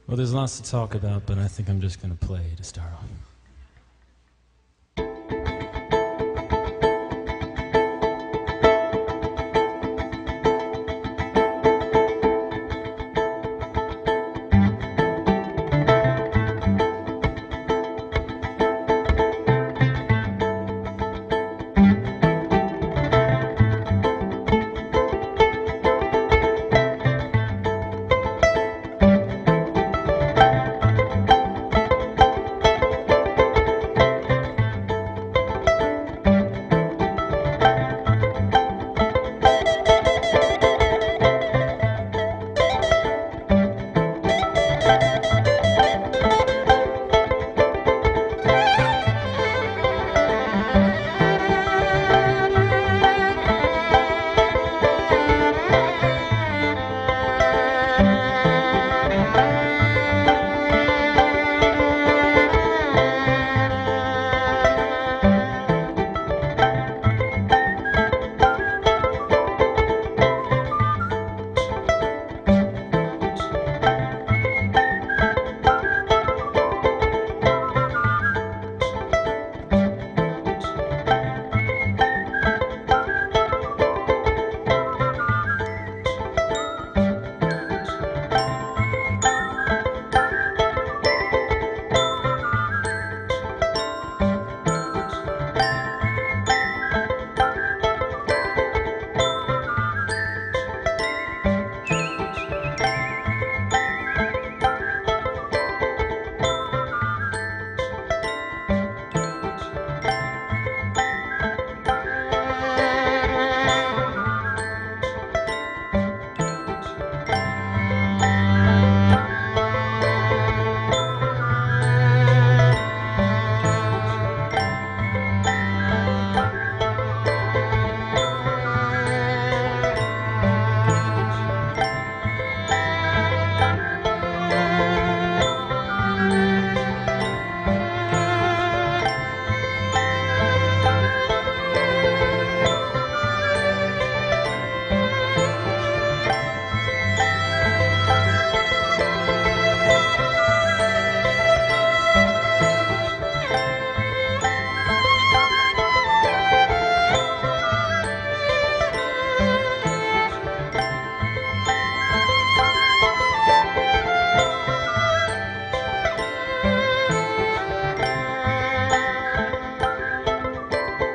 Well, there's lots to talk about, but I think I'm just going to play to start off.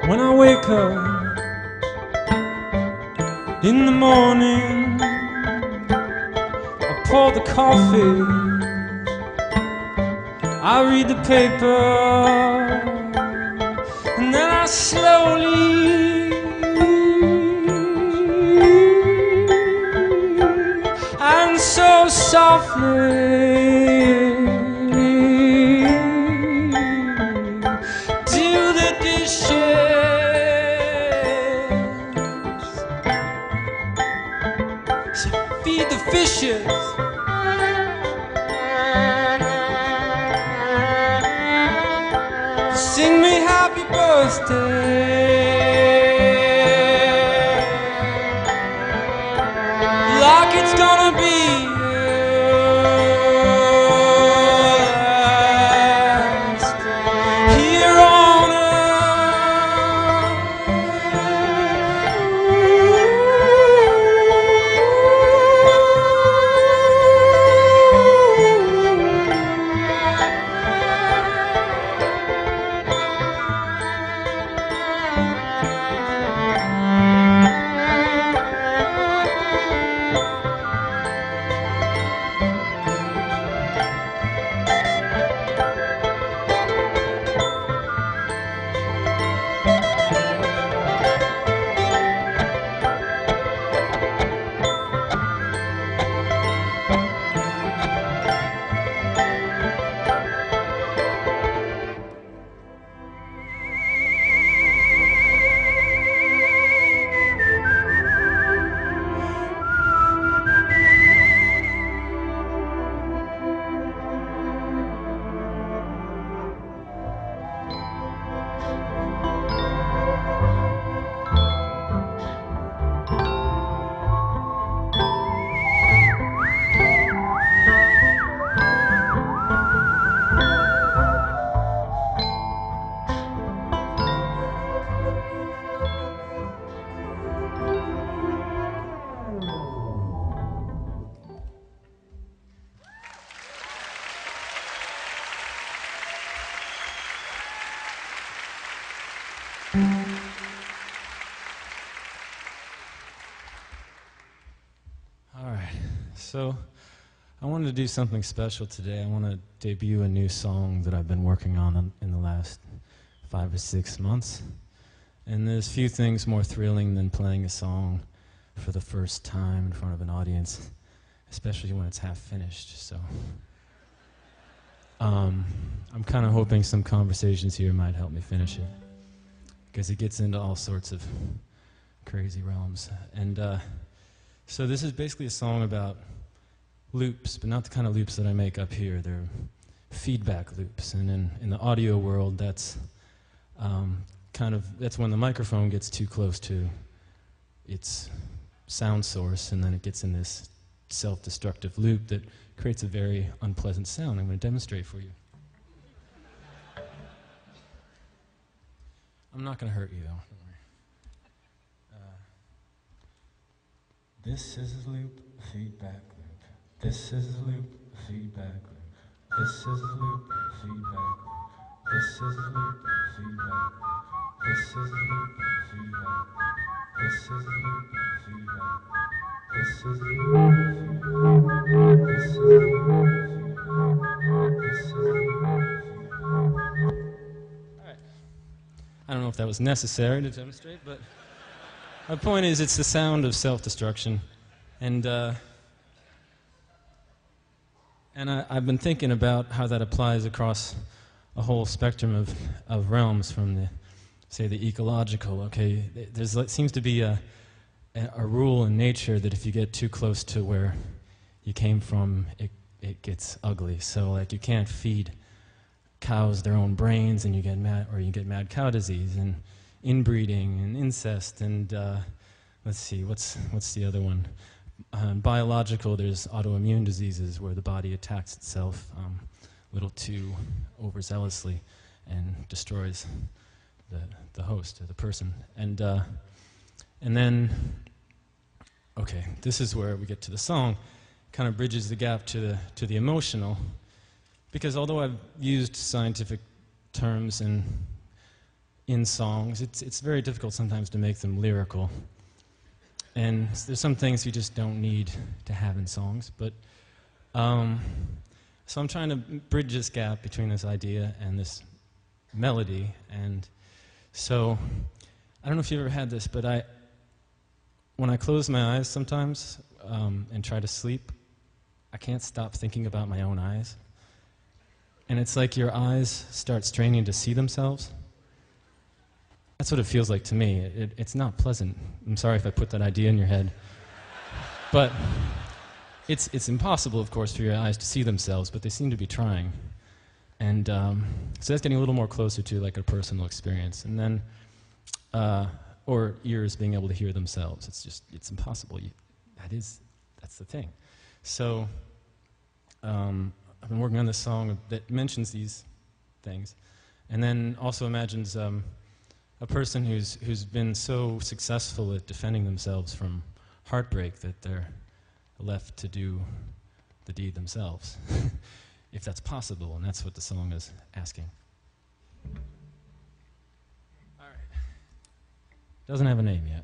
When I wake up in the morning, I pour the coffee, I read the paper, and then I slowly and so softly do the dishes. Feed the fishes. Sing me happy birthday, like it's gonna be last here on So I wanted to do something special today. I want to debut a new song that I've been working on in the last 5 or 6 months. And there's few things more thrilling than playing a song for the first time in front of an audience, especially when it's half finished. So I'm kind of hoping some conversations here might help me finish it, because it gets into all sorts of crazy realms. And so this is basically a song about loops, but not the kind of loops that I make up here. They're feedback loops. And in the audio world, that's that's when the microphone gets too close to its sound source, and then it gets in this self-destructive loop that creates a very unpleasant sound. I'm going to demonstrate for you. I'm not going to hurt you, though. Don't worry. This is a loop, feedback loop. This is a loop, feedback loop. This is a loop, feedback loop. This is a loop, feedback. This is a loop, feedback. This is a loop, feedback. This is a loop, feedback. This is a loop, feedback. This is a loop, feedback. All right. I don't know if that was necessary to demonstrate, but my point is it's the sound of self-destruction. And I've been thinking about how that applies across a whole spectrum of realms, from the, say, the ecological. Okay, it seems to be a rule in nature that if you get too close to where you came from, it gets ugly. So, like, you can't feed cows their own brains, and you get mad cow disease, and inbreeding, and incest, and let's see, what's the other one? Biological, there's autoimmune diseases where the body attacks itself a little too overzealously and destroys the host or the person. And then, okay, this is where we get to the song. Kind of bridges the gap to the emotional, because although I've used scientific terms in songs, it's very difficult sometimes to make them lyrical. And there's some things you just don't need to have in songs. But so I'm trying to bridge this gap between this idea and this melody. And so I don't know if you've ever had this, but when I close my eyes sometimes and try to sleep, I can't stop thinking about my own eyes. And it's like your eyes start straining to see themselves. That's what it feels like to me. It's not pleasant. I'm sorry if I put that idea in your head. But it's impossible, of course, for your eyes to see themselves, but they seem to be trying. And so that's getting a little more closer to like a personal experience. And then, or ears being able to hear themselves. It's impossible. That's the thing. So I've been working on this song that mentions these things, and then also imagines a person who's been so successful at defending themselves from heartbreak that they're left to do the deed themselves, if that's possible, and that's what the song is asking. All right. Doesn't have a name yet.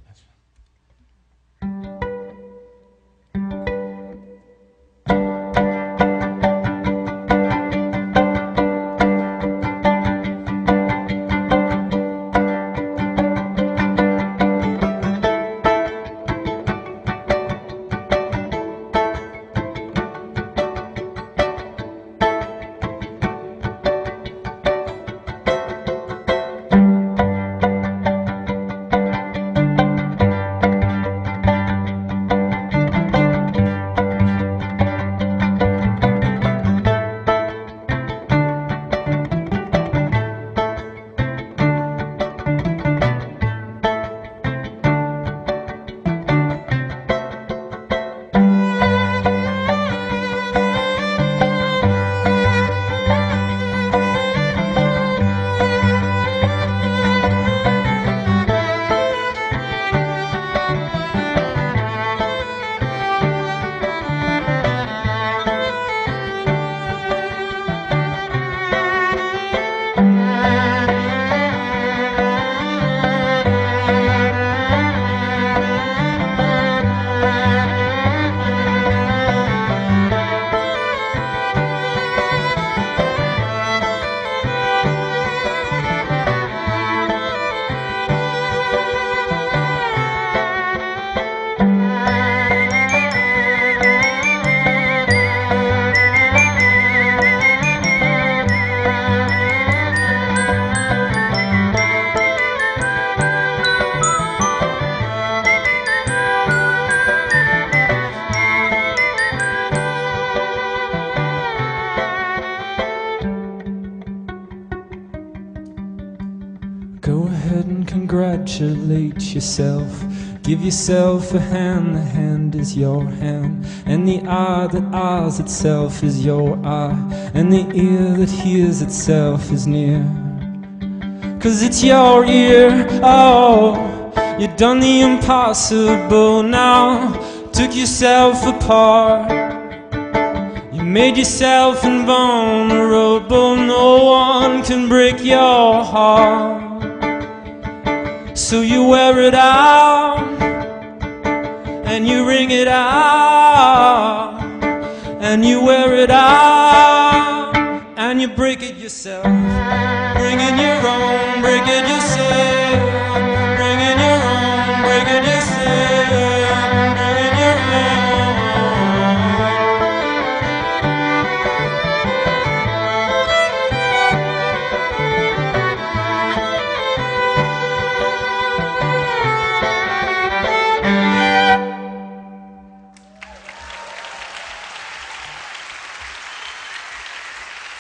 congratulate yourself. Give yourself a hand, the hand is your hand, and the eye that eyes itself is your eye, and the ear that hears itself is near. 'Cause it's your ear, oh, you've done the impossible now. Took yourself apart, you made yourself invulnerable. No one can break your heart. So you wear it out, and you wring it out, and you wear it out, and you break it yourself. Bring in your own, break it yourself. Bring in your own, break it yourself. Bring in your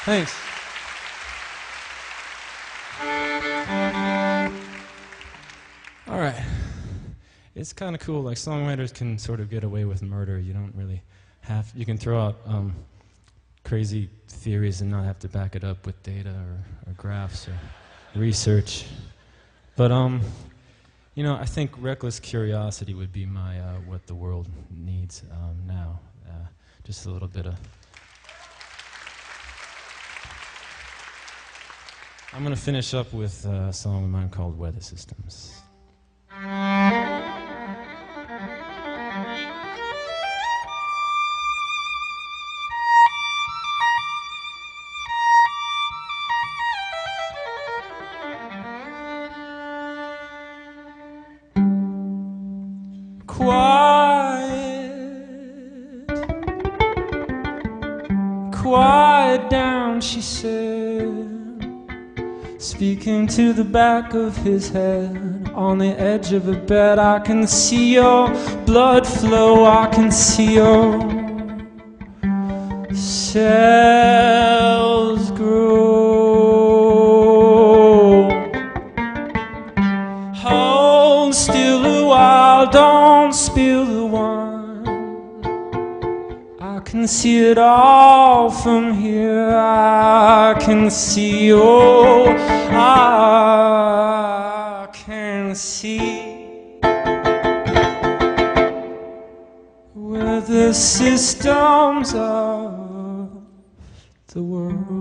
Thanks. All right. It's kind of cool. Like, songwriters can sort of get away with murder. You don't really have... You can throw out crazy theories and not have to back it up with data or graphs or research. But, you know, I think reckless curiosity would be my what the world needs now. Just a little bit of... I'm going to finish up with a song of mine called Weather Systems. Quiet down, she said, speaking to the back of his head. On the edge of a bed, I can see your blood flow, I can see your cells grow. Hold still a while, don't spill the wine. I can see it all from here, I can see, oh, I can see where the systems of the world.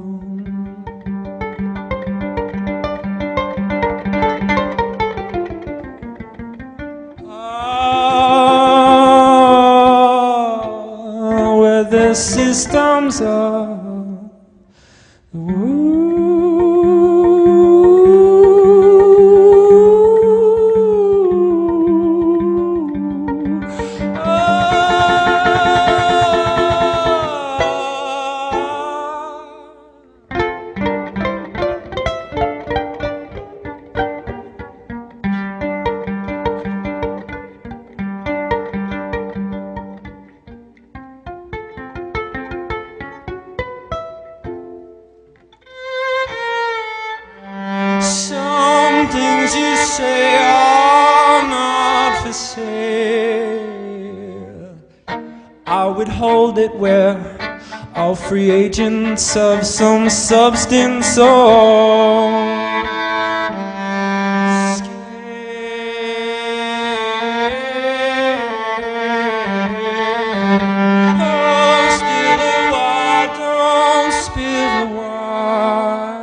The systems of the Some things you say are not for sale. I would hold it where all free agents of some substance or still a while, don't spill the wine.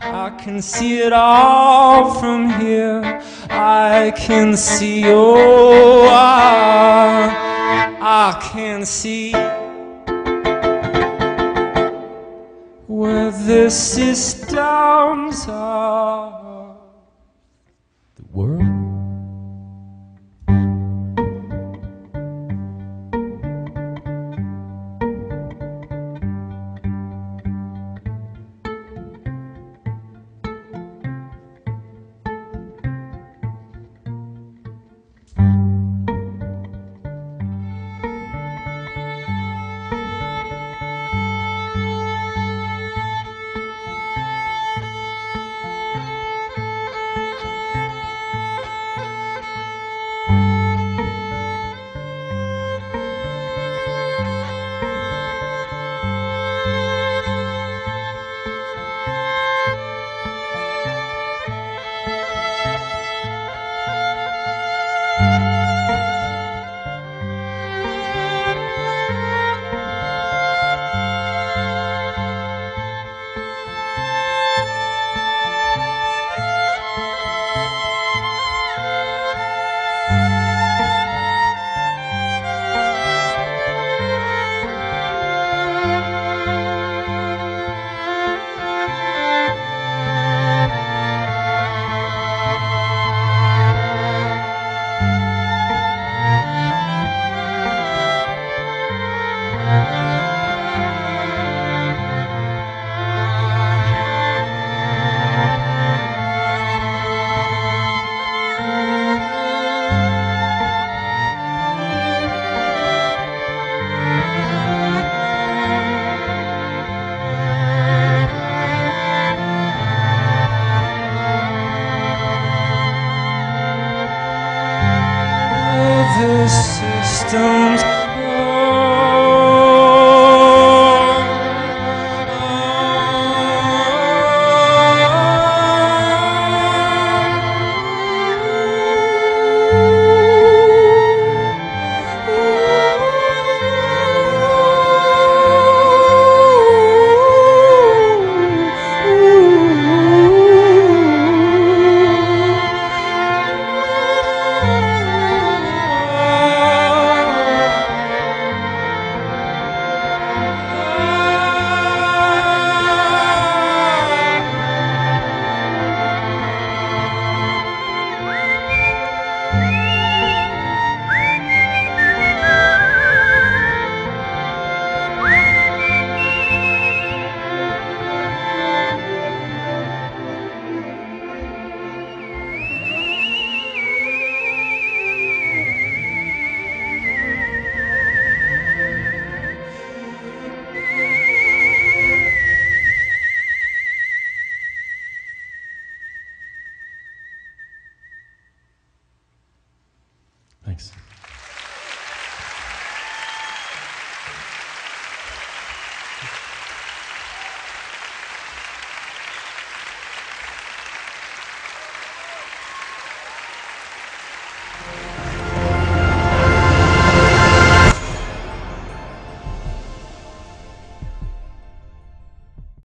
I can see it all from here, I can see, oh, I can see where the systems are.